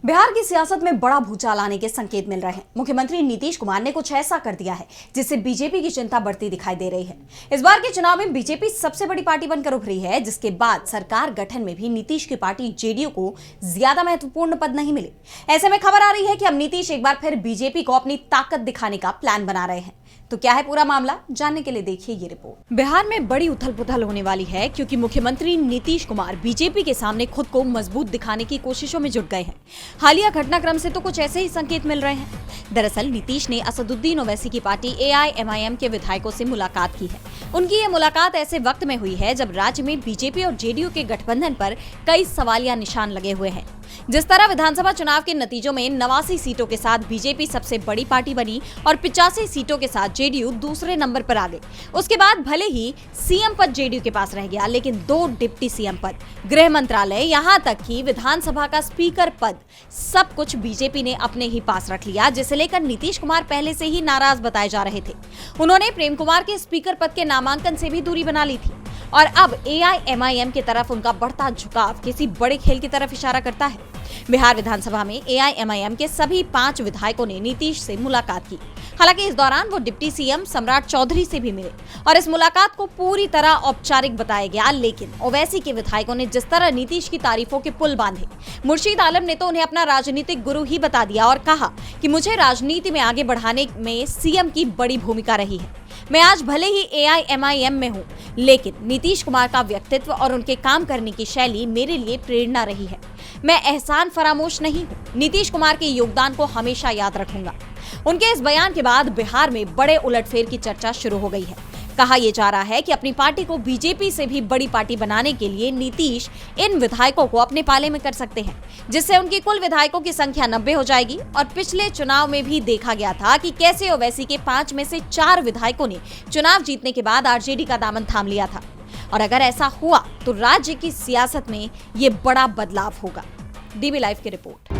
बिहार की सियासत में बड़ा भूचाल आने के संकेत मिल रहे हैं। मुख्यमंत्री नीतीश कुमार ने कुछ ऐसा कर दिया है जिससे बीजेपी की चिंता बढ़ती दिखाई दे रही है। इस बार के चुनाव में बीजेपी सबसे बड़ी पार्टी बनकर उभरी है, जिसके बाद सरकार गठन में भी नीतीश की पार्टी जेडीयू को ज्यादा महत्वपूर्ण पद नहीं मिले। ऐसे में खबर आ रही है कि अब नीतीश एक बार फिर बीजेपी को अपनी ताकत दिखाने का प्लान बना रहे हैं। तो क्या है पूरा मामला, जानने के लिए देखिए ये रिपोर्ट। बिहार में बड़ी उथल पुथल होने वाली है क्योंकि मुख्यमंत्री नीतीश कुमार बीजेपी के सामने खुद को मजबूत दिखाने की कोशिशों में जुट गए हैं। हालिया घटनाक्रम से तो कुछ ऐसे ही संकेत मिल रहे हैं। दरअसल नीतीश ने असदुद्दीन ओवैसी की पार्टी AIMIM के विधायकों से मुलाकात की है। उनकी ये मुलाकात ऐसे वक्त में हुई है जब राज्य में बीजेपी और जेडीयू के गठबंधन पर कई सवालिया निशान लगे हुए हैं। जिस तरह विधानसभा चुनाव के नतीजों में 89 सीटों के साथ बीजेपी सबसे बड़ी पार्टी बनी और 85 सीटों के साथ जेडीयू दूसरे नंबर पर आ गई। उसके बाद भले ही सीएम पद जेडीयू के पास रह गया, लेकिन 2 डिप्टी सीएम पद, गृह मंत्रालय, यहाँ तक कि विधानसभा का स्पीकर पद, सब कुछ बीजेपी ने अपने ही पास रख लिया, जिसे लेकर नीतीश कुमार पहले से ही नाराज बताए जा रहे थे। उन्होंने प्रेम कुमार के स्पीकर पद के नामांकन से भी दूरी बना ली थी और अब AIMIM की तरफ उनका बढ़ता झुकाव किसी बड़े खेल की तरफ इशारा करता है। बिहार विधानसभा में AIMIM के सभी 5 विधायकों ने नीतीश से मुलाकात की। हालांकि इस दौरान वो डिप्टी सीएम सम्राट चौधरी से भी मिले और इस मुलाकात को पूरी तरह औपचारिक बताया गया, लेकिन ओवैसी के विधायकों ने जिस तरह नीतीश की तारीफों के पुल बांधे, मुर्शीद आलम ने तो उन्हें अपना राजनीतिक गुरु ही बता दिया और कहा कि मुझे राजनीति में आगे बढ़ाने में सीएम की बड़ी भूमिका रही है। मैं आज भले ही AIMIM में हूँ, लेकिन नीतीश कुमार का व्यक्तित्व और उनके काम करने की शैली मेरे लिए प्रेरणा रही है। मैं एहसान फरामोश नहीं हूँ, नीतीश कुमार के योगदान को हमेशा याद रखूंगा। उनके इस बयान के बाद बिहार में बड़े उलटफेर की चर्चा शुरू हो गई है। कहा यह जा रहा है कि अपनी पार्टी को बीजेपी से भी बड़ी पार्टी बनाने के लिए नीतीश इन विधायकों को अपने पाले में कर सकते हैं, जिससे उनकी कुल विधायकों की संख्या 90 हो जाएगी। और पिछले चुनाव में भी देखा गया था कि कैसे ओवैसी के 5 में से 4 विधायकों ने चुनाव जीतने के बाद आरजेडी का दामन थाम लिया था। और अगर ऐसा हुआ तो राज्य की सियासत में ये बड़ा बदलाव होगा। DB लाइव की रिपोर्ट।